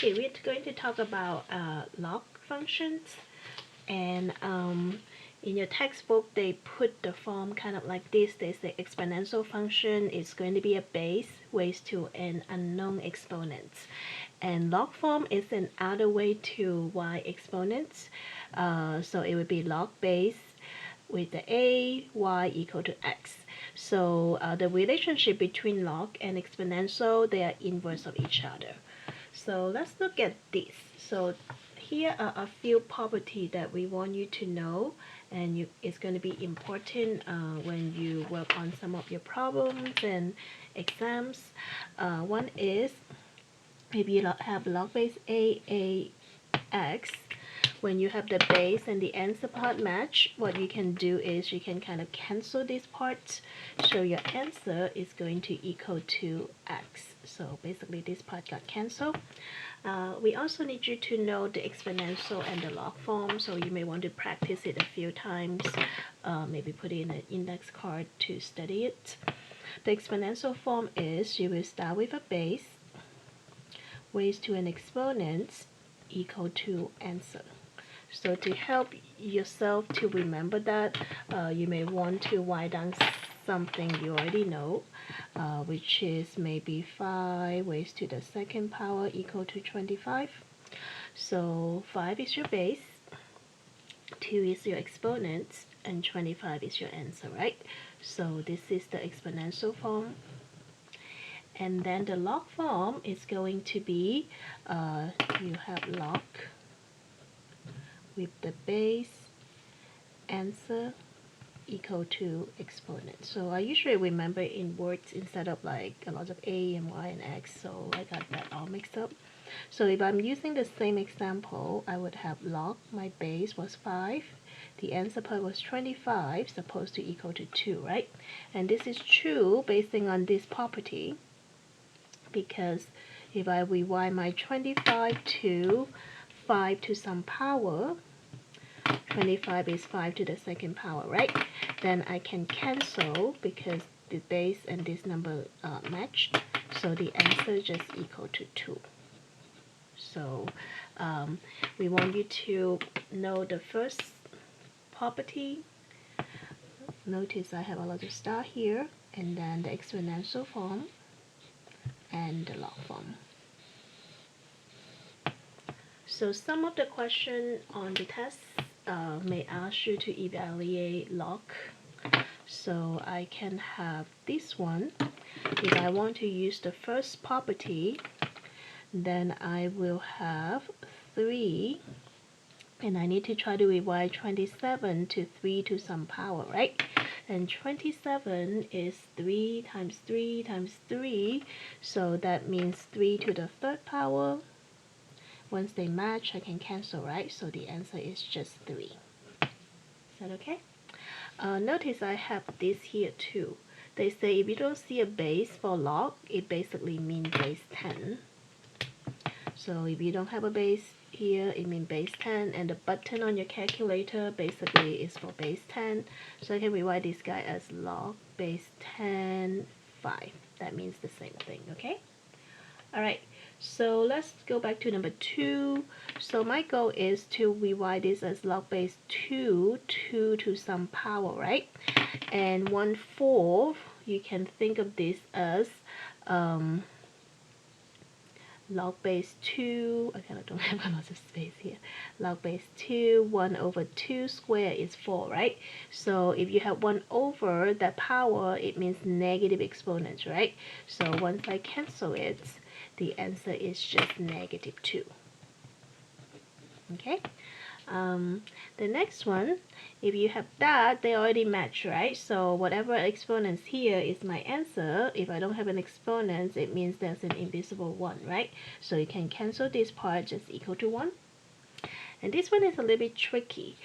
Okay, we're going to talk about log functions, and in your textbook they put the form kind of like this. They say exponential function is going to be a base raised to an unknown exponent, and log form is another way to y exponents. So it would be log base with the a y equal to x. So the relationship between log and exponential, they are inverse of each other. So let's look at this. So here are a few properties that we want you to know, and it's going to be important when you work on some of your problems and exams. One is, if you have log base ax, when you have the base and the answer part match, what you can do is you can kind of cancel these parts, so your answer is going to equal to x. So basically this part got cancelled. We also need you to know the exponential and the log form, so you may want to practice it a few times, maybe put it in an index card to study it. The exponential form is you will start with a base raised to an exponent equal to answer. So to help yourself to remember that, you may want to write down something you already know, which is maybe 5 raised to the second power equal to 25. So 5 is your base, 2 is your exponent, and 25 is your answer, right? So this is the exponential form. And then the log form is going to be, you have log with the base answer equal to exponent. So I usually remember in words instead of like a lot of a and y and x, so I got that all mixed up. So if I'm using the same example, I would have log, my base was 5, the answer part was 25, supposed to equal to 2, right? And this is true based on this property, because if I rewind my 25 to 5 to some power, 25 is 5 to the second power, right? Then I can cancel because the base and this number match, so the answer just equal to 2. So we want you to know the first property. Notice I have a lot of star here, and then the exponential form and the log form. So some of the questions on the test may ask you to evaluate log. So I can have this one. If I want to use the first property, then I will have 3, and I need to try to divide 27 to 3 to some power, right? And 27 is 3 times 3 times 3, so that means 3 to the third power. Once they match, I can cancel, right? So the answer is just 3. Is that okay? Notice I have this here too. They say if you don't see a base for log, it basically means base 10. So if you don't have a base here, it means base 10, and the button on your calculator basically is for base 10. So I can rewrite this guy as log base 10 5. That means the same thing, okay? Alright, so let's go back to number 2. So my goal is to rewrite this as log base 2 to some power, right? And 1/4, you can think of this as log base 2, I kind of don't have a lot of space here, log base 2, 1 over 2 squared is 4, right? So if you have 1 over that power, it means negative exponents, right? So once I cancel it, the answer is just negative 2. Okay? The next one, if you have that, they already match, right? So whatever exponents here is my answer. If I don't have an exponent, it means there's an invisible 1, right? So you can cancel this part, just equal to 1. And this one is a little bit tricky.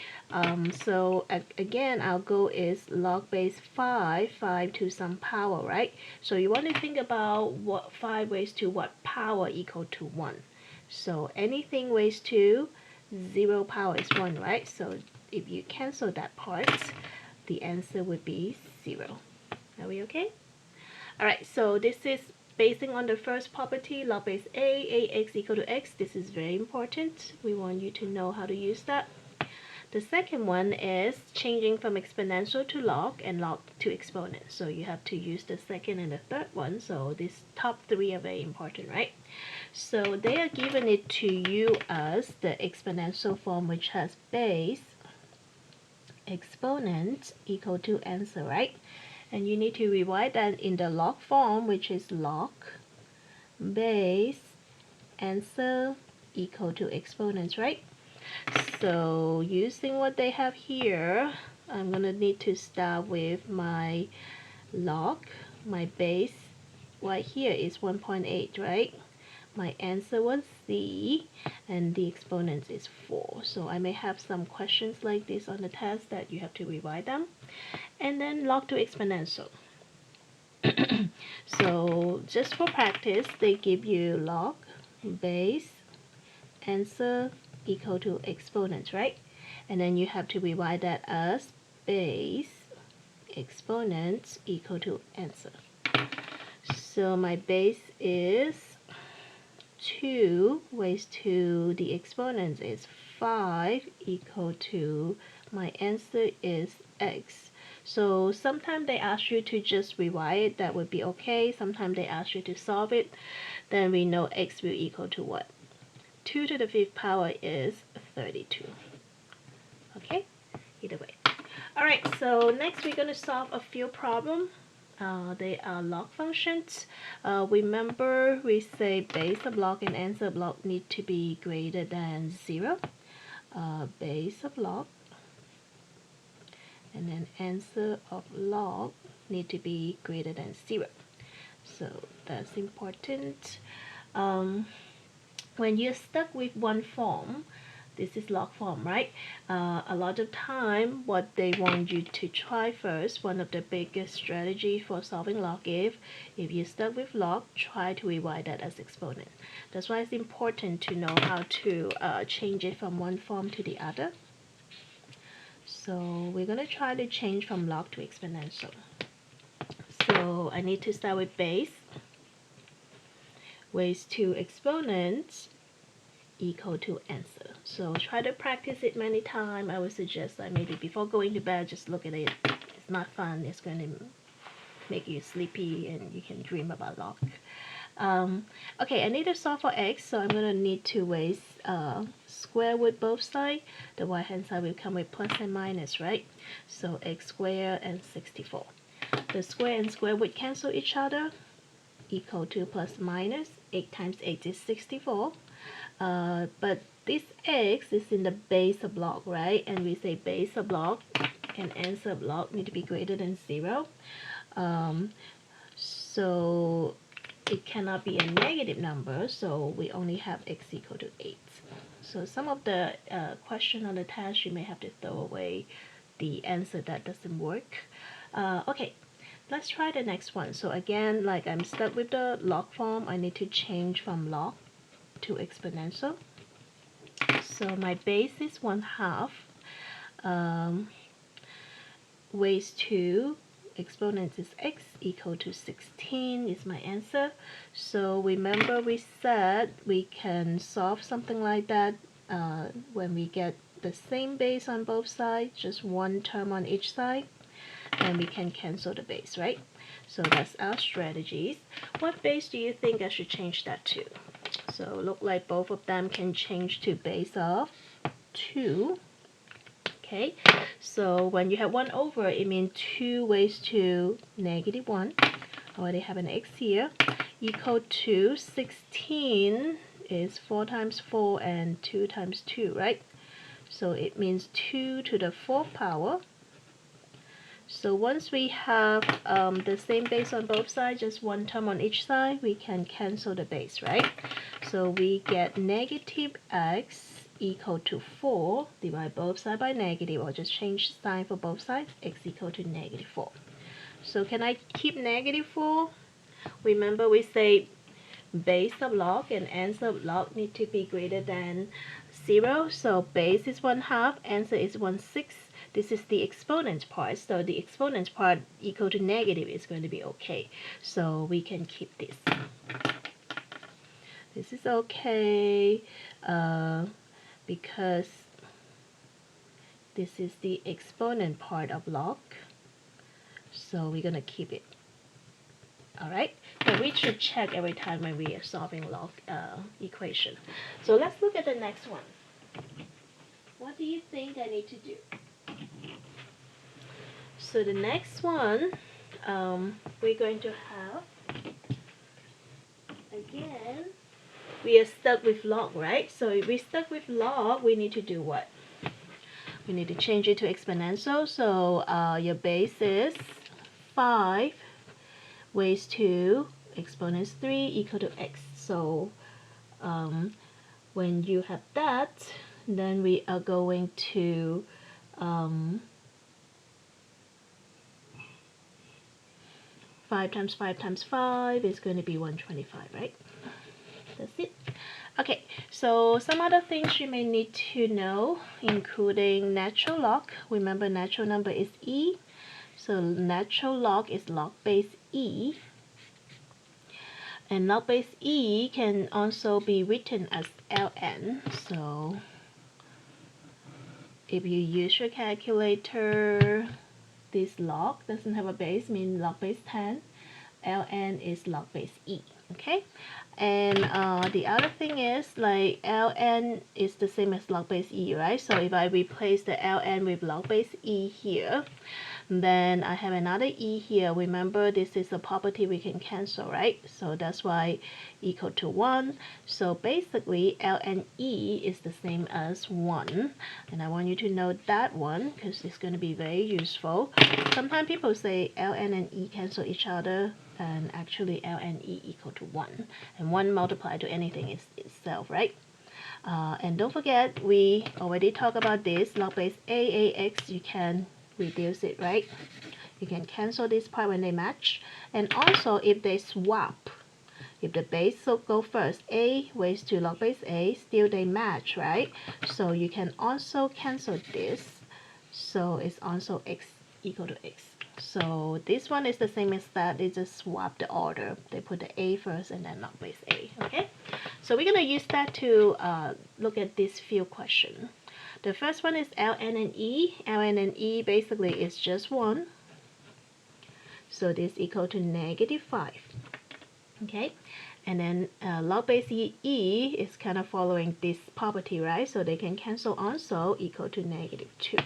So again, our goal is log base 5 to some power, right? So you want to think about what 5 raised to what power equal to 1. So anything raised to 0 power is 1, right? So if you cancel that part, the answer would be 0. Are we okay? Alright, so this is basing on the first property, log base a, ax equal to x. This is very important. We want you to know how to use that. The second one is changing from exponential to log and log to exponent. So you have to use the second and the third one. So these top three are very important, right? So they are giving it to you as the exponential form, which has base, exponent equal to answer, right? And you need to rewrite that in the log form, which is log base answer equal to exponents, right? So using what they have here, I'm gonna need to start with my log. My base right here is 1.8, right? My answer was C, and the exponent is 4. So I may have some questions like this on the test that you have to rewrite them. And then log to exponential. So just for practice, they give you log base answer equal to exponents, right? And then you have to rewrite that as base exponents equal to answer. So my base is 2 raised to the exponents is 5 equal to my answer is x. So sometimes they ask you to just rewrite it, that would be okay. Sometimes they ask you to solve it, then we know x will equal to what? 2 to the 5th power is 32. Okay, either way. Alright, so next we're going to solve a few problems. They are log functions. Remember we say base of log and answer of log need to be greater than 0. Base of log and then answer of log need to be greater than 0. So that's important. When you're stuck with one form, this is log form, right? A lot of time, what they want you to try first, one of the biggest strategy for solving log, if you're stuck with log, try to rewrite that as exponent. That's why it's important to know how to change it from one form to the other. So we're going to try to change from log to exponential. So I need to start with base, raised to exponents equal to answer. So try to practice it many times. I would suggest that maybe before going to bed, just look at it. It's not fun. It's going to make you sleepy and you can dream about log. Okay, I need to solve for x, so I'm going to need to raise square with both sides. The right hand side will come with plus and minus, right? So x squared and 64. The square and square would cancel each other, equal to plus minus. 8 times 8 is 64. But this x is in the base of log, right? And we say base of log and answer of log need to be greater than 0. So it cannot be a negative number, so we only have x equal to 8. So some of the question on the test, you may have to throw away the answer that doesn't work. Okay, let's try the next one. So again, like I'm stuck with the log form, I need to change from log to exponential. So my base is 1/2 raised to exponent is x equal to 16 is my answer. So remember we said we can solve something like that when we get the same base on both sides, just one term on each side, and we can cancel the base, right? So that's our strategies. What base do you think I should change that to? So look like both of them can change to base of 2. Okay, so when you have 1 over, it means 2 raised to -1. I already have an x here, equal to 16 is 4 times 4 and 2 times 2, right? So it means 2 to the 4th power. So once we have the same base on both sides, just one term on each side, we can cancel the base, right? So we get negative x equal to 4, divide both sides by negative, or just change sign for both sides, x equal to -4. So can I keep -4? Remember we say base of log and answer of log need to be greater than 0. So base is 1/2, answer is 1/6. this is the exponent part, so the exponent part equal to negative is going to be okay. So we can keep this. This is okay because this is the exponent part of log, so we're going to keep it. Alright, so we should check every time when we are solving log equation. So let's look at the next one. What do you think I need to do? So the next one, we're going to have, again, we are stuck with log, right? So if we're stuck with log, we need to do what? We need to change it to exponential. So your base is 5 raised to exponent 3 equal to x. So when you have that, then we are going to 5 times 5 times 5 is going to be 125, right? That's it. Okay, so some other things you may need to know, including natural log. Remember, natural number is e. So natural log is log base e. And log base e can also be written as ln. So if you use your calculator, this log doesn't have a base, means log base 10. ln is log base e. Okay, and the other thing is, like, ln is the same as log base e, right? So if I replace the ln with log base e here, then I have another e here. Remember, this is a property we can cancel, right? So that's why equal to 1. So basically ln e is the same as 1, and I want you to know that one because it's going to be very useful. Sometimes people say ln and e cancel each other, and actually ln e equal to 1, and 1 multiplied to anything is itself, right? And don't forget, we already talked about this. Log base ax, you can reduce it, right? You can cancel this part when they match. And also, if they swap, if the base go first, a raised to log base a, still they match, right? So you can also cancel this. So it's also x equal to x. So this one is the same as that. They just swap the order. They put the a first and then log base a. Okay. So we're gonna use that to look at this few question. The first one is ln and e. ln and e basically is just 1. So this equal to -5. Okay. And then log base e is kind of following this property, right? So they can cancel also, equal to -2.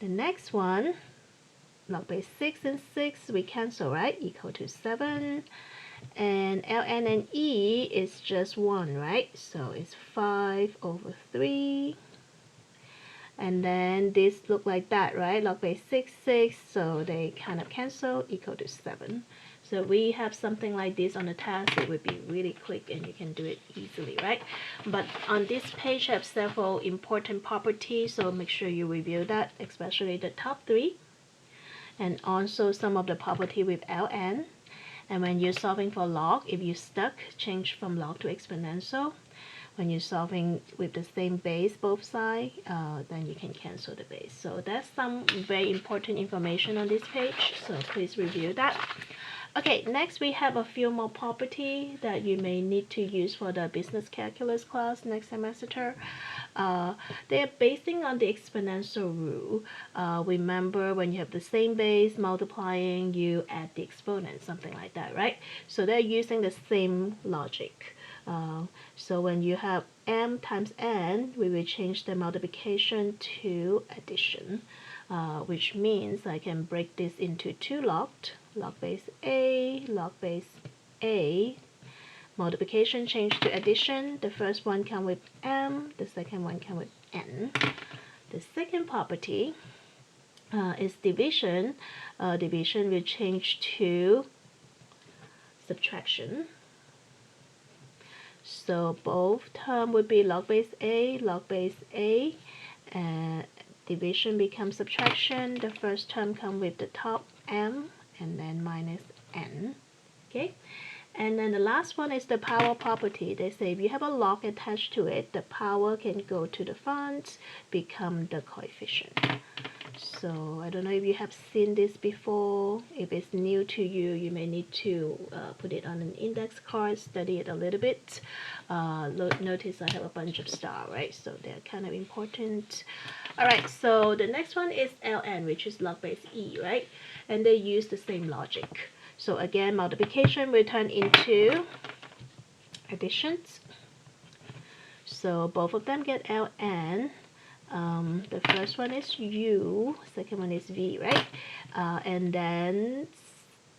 The next one, log base 6 and 6, we cancel, right? Equal to 7. And ln and e is just 1, right? So it's 5/3. And then this look like that, right? Log base 6, 6, so they kind of cancel, equal to 7. So we have something like this on the test, it would be really quick and you can do it easily, right? But on this page I have several important properties, so make sure you review that, especially the top 3. And also some of the property with ln. And when you're solving for log, if you're stuck, change from log to exponential. When you're solving with the same base both sides, then you can cancel the base. So that's some very important information on this page, so please review that. Okay, next we have a few more property that you may need to use for the business calculus class next semester. They are basing on the exponential rule. Remember, when you have the same base multiplying, you add the exponent, something like that, right? So they're using the same logic. So when you have m times n, we will change the multiplication to addition, which means I can break this into 2 logs, log base a, log base a. Multiplication change to addition. The first one comes with m, the second one comes with n. The second property is division. Division will change to subtraction. So both terms would be log base a, and division becomes subtraction. The first term comes with the top m and then minus n. Okay, And then the last one is the power property. They say if you have a log attached to it, the power can go to the front, become the coefficient. So I don't know if you have seen this before. If it's new to you, you may need to put it on an index card, study it a little bit. Notice I have a bunch of stars, right? So they're kind of important. All right, so the next one is ln, which is log base e, right? And they use the same logic. So again, multiplication will turn into additions. So both of them get ln. The first one is u, second one is v, right? And then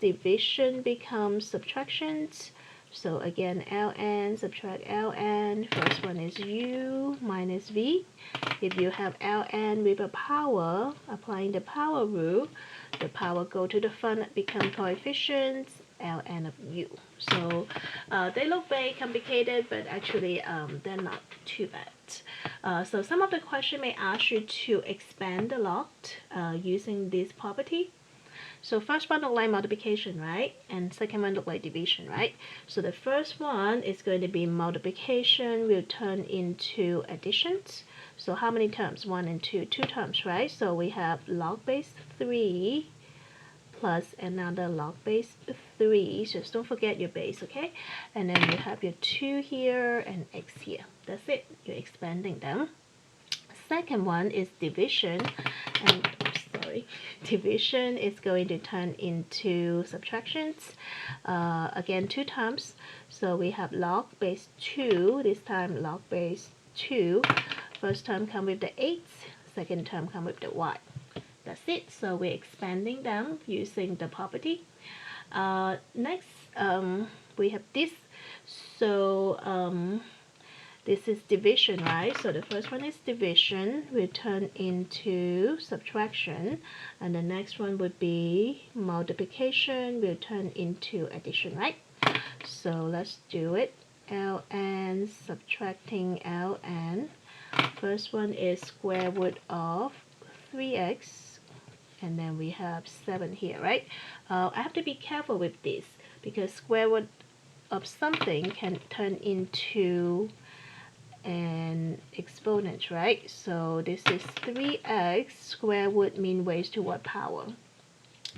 division becomes subtractions. So again, ln subtract ln. First one is u minus v. If you have ln with a power, applying the power rule, the power go to the front, become coefficients, ln of u. So they look very complicated, but actually they're not too bad. So some of the question may ask you to expand the log using this property. So first one look like multiplication, right? And second one look like division, right? So the first one is going to be multiplication will turn into additions. So how many terms? 1 and 2, 2 terms, right? So we have log base 3 plus another log base 3. Just don't forget your base, okay? And then you have your 2 here and x here. That's it. You're expanding them. Second one is division, and division is going to turn into subtractions. Again, 2 terms. So we have log base 2. This time log base 2. First term come with the 8. Second term come with the y. That's it. So we're expanding them using the property. Next, we have this. So this is division, right? So the first one is division, will turn into subtraction, and the next one would be multiplication, will turn into addition, right? So let's do it. ln subtracting ln. First one is square root of 3x, and then we have 7 here, right? I have to be careful with this because square root of something can turn into an exponent, right? So this is 3x, square root mean raised to what power?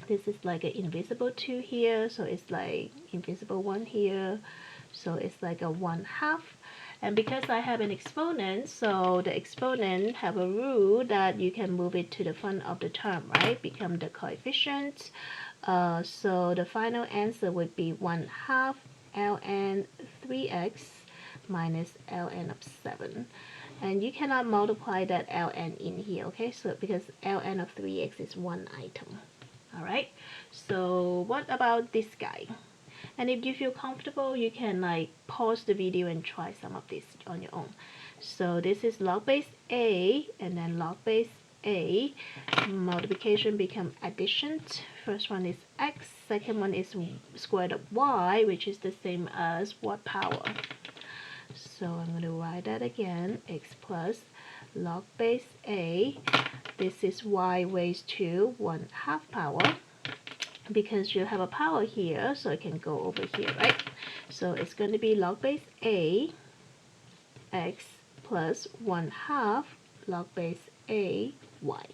This is like an invisible 2 here, so it's like invisible 1 here, so it's like a 1/2. And because I have an exponent, so the exponent have a rule that you can move it to the front of the term, right? Become the coefficient. So the final answer would be 1/2 ln 3x minus ln of 7. And you cannot multiply that ln in here, okay? So because ln of 3x is one item. Alright, so what about this guy? And if you feel comfortable, you can like pause the video and try some of this on your own. So this is log base a, and then log base a. Multiplication become addition. First one is x, second one is square root of y, which is the same as what power? So I'm going to write that again, x plus log base a. This is y raised to 1/2 power. Because you have a power here, so it can go over here, right? So it's going to be log base a x plus 1/2 log base a y.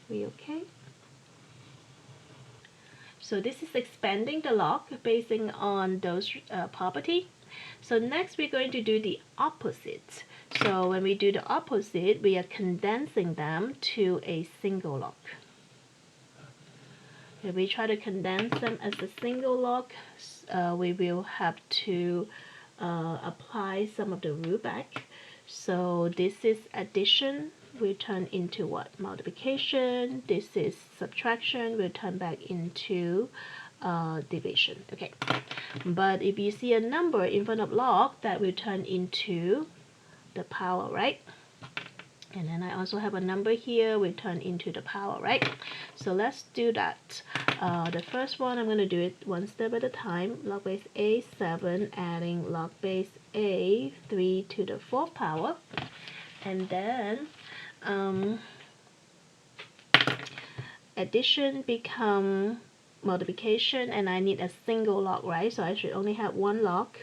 We okay? So this is expanding the log based on those property. So next we're going to do the opposite. So when we do the opposite, we are condensing them to a single log. If we try to condense them as a single log, we will have to apply some of the rule back. So this is addition, will turn into what? Multiplication. This is subtraction, will turn back into division. Okay, but if you see a number in front of log, that will turn into the power, right? And then I also have a number here, will turn into the power, right? So let's do that. The first one, I'm going to do it one step at a time. Log base a 7, adding log base a 3 to the 4th power. And then addition become multiplication, and I need a single log, right? So I should only have one log.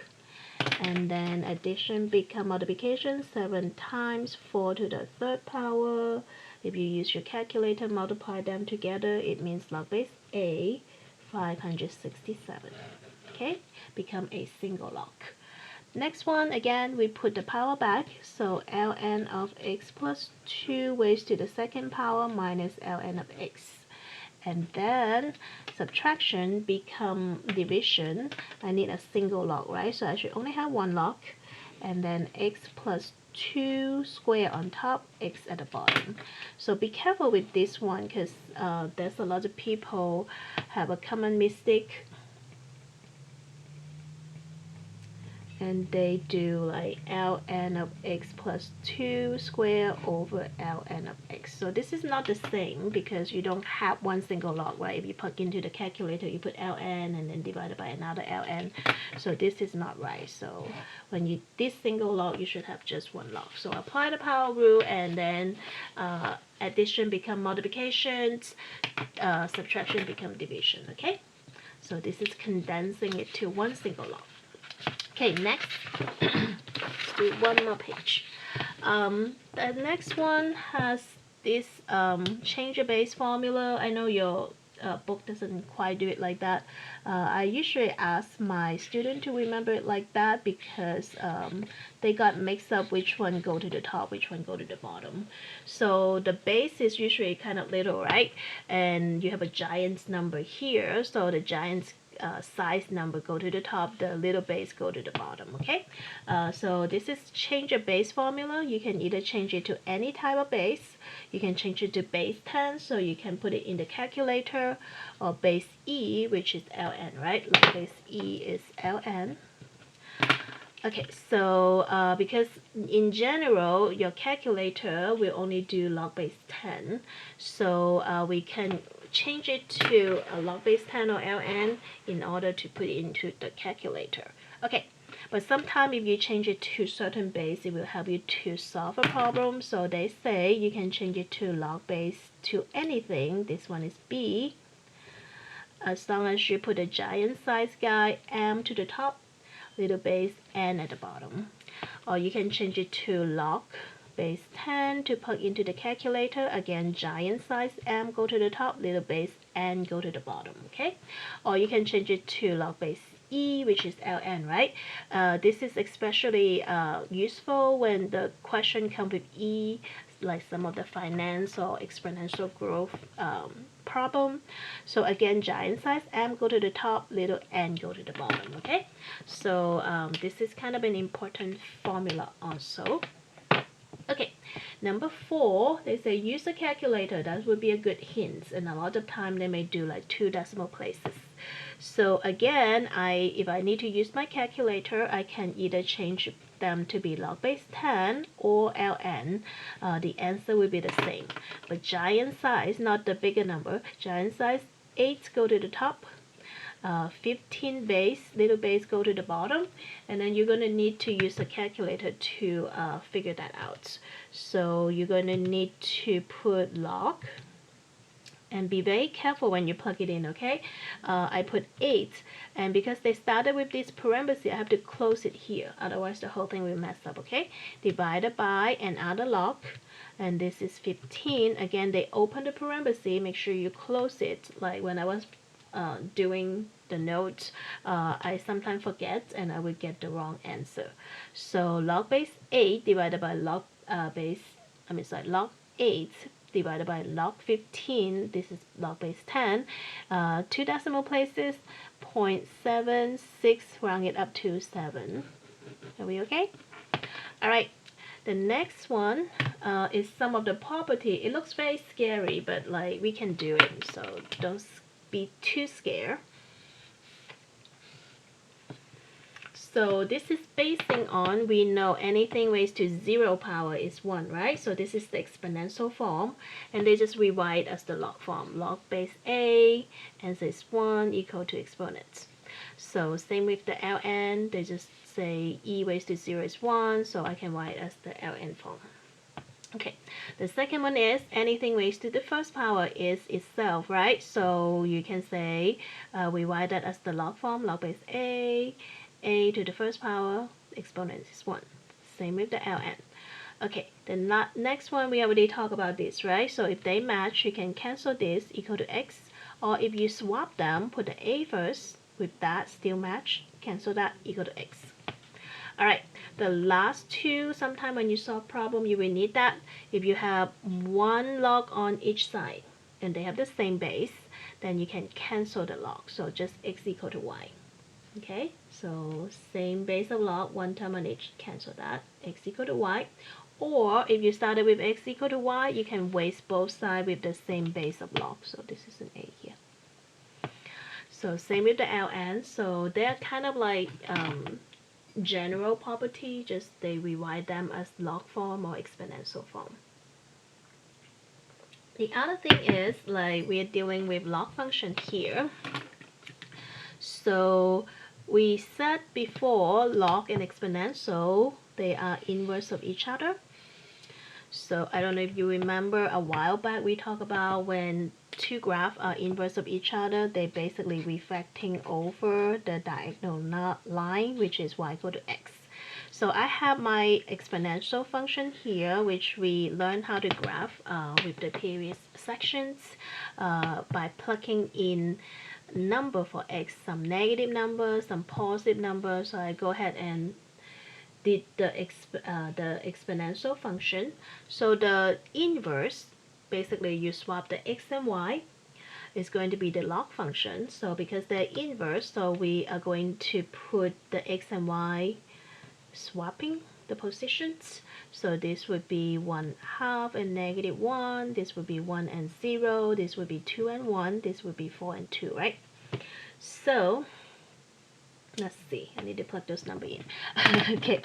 And then addition become multiplication. 7 times 4 to the third power. If you use your calculator, multiply them together, it means log base a 567. Okay, become a single log. Next one, again, we put the power back. So ln of x plus 2 raised to the second power minus ln of x. And then subtraction become division. I need a single log, right? So I should only have one log. And then x plus 2 square on top, x at the bottom. So be careful with this one, because there's a lot of people have a common mistake, and they do like ln of x plus 2 square over ln of x. So this is not the same, because you don't have one single log, right? If you plug into the calculator, you put ln and then divide it by another ln. So this is not right. So when you this single log, you should have just one log. So apply the power rule, and then addition become multiplications, subtraction become division. Okay, so this is condensing it to one single log. Okay, next, let's do one more page. The next one has this change your base formula. I know your book doesn't quite do it like that. I usually ask my student to remember it like that, because they got mixed up which one go to the top, which one go to the bottom. So the base is usually kind of little, right? And you have a giant's number here, so the giant's size number go to the top, the little base go to the bottom. Okay, so this is change a base formula. You can either change it to any type of base. You can change it to base 10, so you can put it in the calculator, or base e, which is ln, right? Like base e is ln. Okay, so because in general your calculator will only do log base 10, so we can change it to a log base 10 or ln in order to put it into the calculator. Okay, but sometimes if you change it to certain base, it will help you to solve a problem. So they say you can change it to log base to anything. This one is b, as long as you put a giant size guy m to the top, little base n at the bottom. Or you can change it to log base 10 to plug into the calculator. Again, giant size m go to the top, little base n go to the bottom. Okay, or you can change it to log base e, which is ln, right? This is especially useful when the question comes with e, like some of the finance or exponential growth problem. So again, giant size m go to the top, little n go to the bottom. Okay, so this is kind of an important formula also. Okay, number 4, they say use a calculator. That would be a good hint, and a lot of time they may do like 2 decimal places. So again, if I need to use my calculator, I can either change them to be log base 10 or ln. The answer will be the same. But giant size, not the bigger number, giant size 8 go to the top, 15 base, little base go to the bottom, and then you're going to need to use a calculator to figure that out. So you're going to need to put log, and be very careful when you plug it in, okay? I put 8, and because they started with this parenthesis, I have to close it here, otherwise the whole thing will mess up, okay? Divided by another log, and this is 15. Again, they open the parenthesis, make sure you close it. Like when I was doing the notes, I sometimes forget and I would get the wrong answer. So log base 8 divided by log log 8 divided by log 15, this is log base 10, 2 decimal places, 0.76, round it up to 7. Are we okay? Alright, the next one is sum of the property. It looks very scary, but like we can do it, so don't be too scared. So this is basing on, we know anything raised to 0 power is 1, right? So this is the exponential form, and they just rewrite as the log form. Log base a, answer is 1, equal to exponents. So same with the ln, they just say e raised to 0 is 1, so I can write as the ln form. Okay, the second one is anything raised to the first power is itself, right? So you can say we write that as the log form, log base a to the first power, exponent is 1. Same with the ln. Okay, the next one we already talked about this, right? So if they match, you can cancel this equal to x, or if you swap them, put the a first, with that still match, cancel that equal to x. Alright, the last two, sometime when you solve problem, you will need that. If you have one log on each side, and they have the same base, then you can cancel the log. So just x equal to y. Okay, so same base of log, one term on each, cancel that, x equal to y. Or if you started with x equal to y, you can waste both sides with the same base of log. So this is an a here. So same with the ln. So they're kind of like general property, just they rewrite them as log form or exponential form. The other thing is, like, we are dealing with log function here. So we said before log and exponential, they are inverse of each other. So I don't know if you remember, a while back we talked about when two graphs are inverse of each other, they basically reflecting over the diagonal line, which is y equal to x. So I have my exponential function here, which we learned how to graph with the previous sections by plugging in number for x, some negative numbers, some positive numbers. So I go ahead and did the exponential function. So the inverse, basically you swap the x and y, is going to be the log function. So because they're inverse, so we are going to put the x and y swapping the positions. So this would be 1/2 and -1. This would be 1 and 0. This would be 2 and 1. This would be 4 and 2, right? So let's see, I need to plug those numbers in. Okay,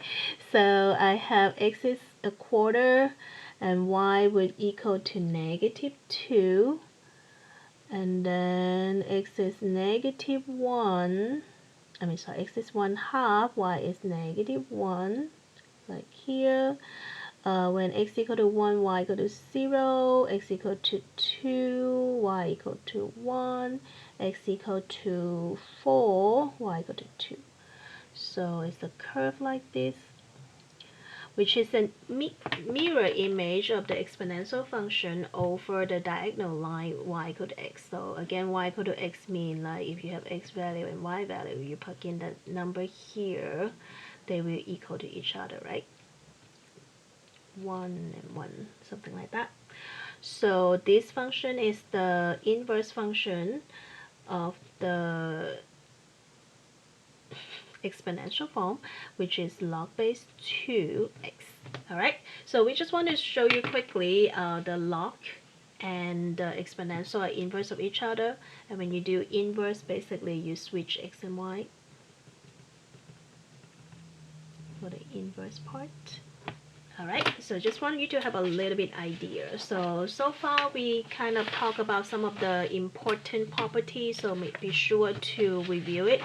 so I have x is 1/4 and y would equal to -2, and then x is -1. X is 1/2, y is -1, like here. When x equal to 1, y equal to 0, x equal to 2, y equal to 1, x equal to 4, y equal to 2. So it's a curve like this, which is a mirror image of the exponential function over the diagonal line y equal to x. So again, y equal to x mean like if you have x value and y value, you plug in the number here, they will equal to each other, right? 1 and 1, something like that. So this function is the inverse function of the exponential form, which is log base 2x. Alright, so we just want to show you quickly the log and the exponential are inverse of each other, and when you do inverse, basically you switch x and y for the inverse part. Alright, so just want you to have a little bit idea. So far we kind of talk about some of the important properties, so be sure to review it,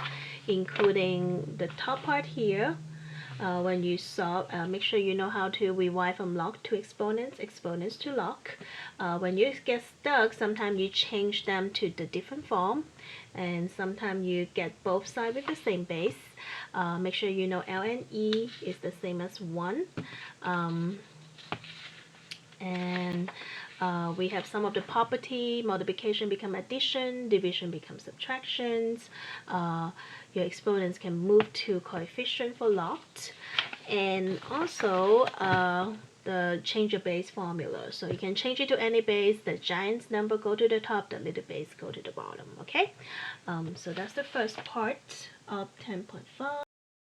including the top part here. When you solve, make sure you know how to rewrite from log to exponents, exponents to log. When you get stuck, sometimes you change them to the different form, and sometimes you get both sides with the same base. Make sure you know ln e is the same as 1. We have some of the property, multiplication become addition, division becomes subtractions. Your exponents can move to coefficient for log, and also the change of base formula. So you can change it to any base. The giant number go to the top, the little base go to the bottom. Okay, so that's the first part of 10.5.